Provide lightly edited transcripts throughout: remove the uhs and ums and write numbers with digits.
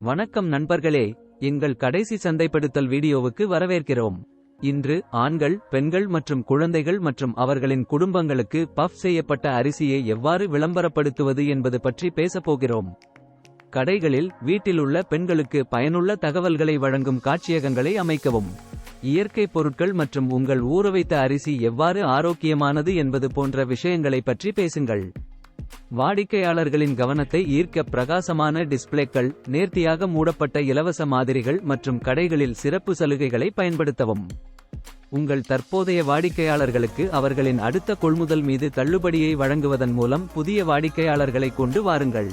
வணக்கம் நண்பர்களே, எங்கள் கடைசி சந்தைப்படுத்தல் வீடியோவுக்கு வரவேற்கிறோம். இன்று ஆண்கள், பெண்கள் மற்றும் குழந்தைகள் மற்றும் அவர்களின் குடும்பங்களுக்கு பஃப் செய்யப்பட்ட அரிசியை எவ்வாறு விளம்பரப்படுத்துவது என்பது பற்றி பேசப்போகிறோம். கடைகளில் வீட்டிலுள்ள பெண்களுக்கு பயனுள்ள தகவல்களை வழங்கும் காட்சியகங்களை அமைக்கவும். இயற்கை பொருட்கள் மற்றும் உங்கள் ஊறவைத்த அரிசி எவ்வாறு ஆரோக்கியமானது என்பது போன்ற விஷயங்களை பற்றி பேசுங்கள். வாடிக்கையாளர்களின் கவனத்தை ஈர்க்க பிரகாசமான டிஸ்ப்ளேக்கள், நேர்த்தியாக மூடப்பட்ட இலவச மாதிரிகள் மற்றும் கடைகளில் சிறப்பு சலுகைகளை பயன்படுத்தவும். உங்கள் தற்போதைய வாடிக்கையாளர்களுக்கு அவர்களின் அடுத்த கொள்முதல் மீது தள்ளுபடியை வழங்குவதன் மூலம் புதிய வாடிக்கையாளர்களை கொண்டு வாருங்கள்.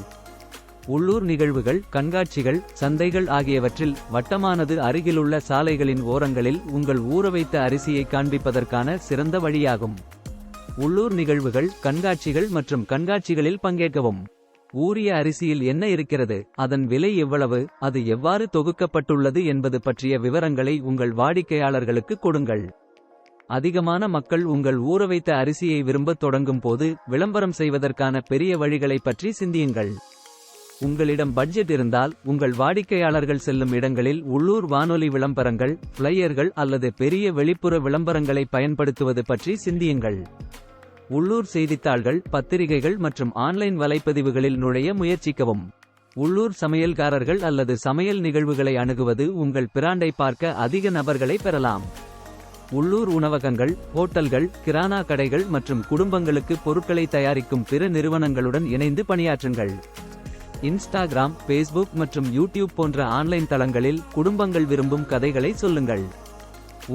உள்ளூர் நிகழ்வுகள், கண்காட்சிகள், சந்தைகள் ஆகியவற்றில் வட்டமானது அருகிலுள்ள சாலைகளின் ஓரங்களில் உங்கள் ஊறவைத்த அரிசியை காண்பிப்பதற்கான சிறந்த வழியாகும். உள்ளூர் நிகழ்வுகள், கண்காட்சிகள் மற்றும் கண்காட்சிகளில் பங்கேற்கவும். ஊறிய அரிசியில் என்ன இருக்கிறது, அதன் விலை எவ்வளவு, அது எவ்வாறு தொகுக்கப்பட்டுள்ளது என்பது பற்றிய விவரங்களை உங்கள் வாடிக்கையாளர்களுக்கு கொடுங்கள். அதிகமான மக்கள் உங்கள் ஊறவைத்த அரிசியை விரும்பத் தொடங்கும் போது விளம்பரம் செய்வதற்கான பெரிய வழிகளை பற்றி சிந்தியுங்கள். உங்களிடம் பட்ஜெட் இருந்தால், உங்கள் வாடிக்கையாளர்கள் செல்லும் இடங்களில் உள்ளூர் வானொலி விளம்பரங்கள், ஃப்ளையர்கள் அல்லது பெரிய வெளிப்புற விளம்பரங்களை பயன்படுத்துவது பற்றி சிந்தியுங்கள். உள்ளூர் செய்தித்தாள்கள், பத்திரிகைகள் மற்றும் ஆன்லைன் வலைப்பதிவுகளில் நுழைய முயற்சிக்கவும். உள்ளூர் சமையல்காரர்கள் அல்லது சமையல் நிகழ்வுகளை அணுகுவது உங்கள் பிராண்டை பார்க்க அதிக நபர்களை பெறலாம். உள்ளூர் உணவகங்கள், ஹோட்டல்கள், கிரானா கடைகள் மற்றும் குடும்பங்களுக்கு பொருட்களை தயாரிக்கும் பிற நிறுவனங்களுடன் இணைந்து பணியாற்றுங்கள். இன்ஸ்டாகிராம், ஃபேஸ்புக் மற்றும் யூடியூப் போன்ற ஆன்லைன் தளங்களில் குடும்பங்கள் விரும்பும் கதைகளை சொல்லுங்கள்.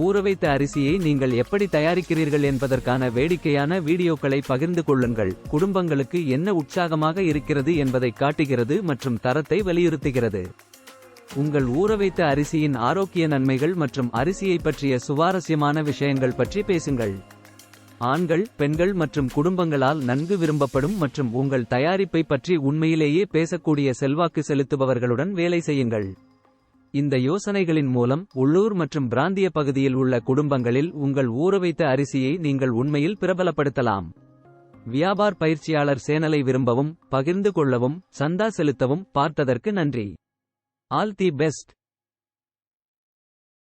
ஊறவைத்த அரிசியை நீங்கள் எப்படி தயாரிக்கிறீர்கள் என்பதற்கான வேடிக்கையான வீடியோக்களை பகிர்ந்து கொள்ளுங்கள். குடும்பங்களுக்கு என்ன உற்சாகமாக இருக்கிறது என்பதை காட்டுகிறது மற்றும் தரத்தை வலியுறுத்துகிறது. உங்கள் ஊறவைத்த அரிசியின் ஆரோக்கிய நன்மைகள் மற்றும் அரிசியை பற்றிய சுவாரஸ்யமான விஷயங்கள் பற்றி பேசுங்கள். ஆண்கள், பெண்கள் மற்றும் குடும்பங்களால் நன்கு விரும்பப்படும் மற்றும் உங்கள் தயாரிப்பை பற்றி உண்மையிலேயே பேசக்கூடிய செல்வாக்கு செலுத்துபவர்களுடன் வேலை செய்யுங்கள். இந்த யோசனைகளின் மூலம் உள்ளூர் மற்றும் பிராந்திய பகுதியில் உள்ள குடும்பங்களில் உங்கள் ஊறவைத்த அரிசியை நீங்கள் உண்மையில் பிரபலப்படுத்தலாம். வியாபார் பயிற்சியாளர் சேனலை விரும்பவும், பகிர்ந்து கொள்ளவும், சந்தா செலுத்தவும். பார்த்ததற்கு நன்றி. All the best.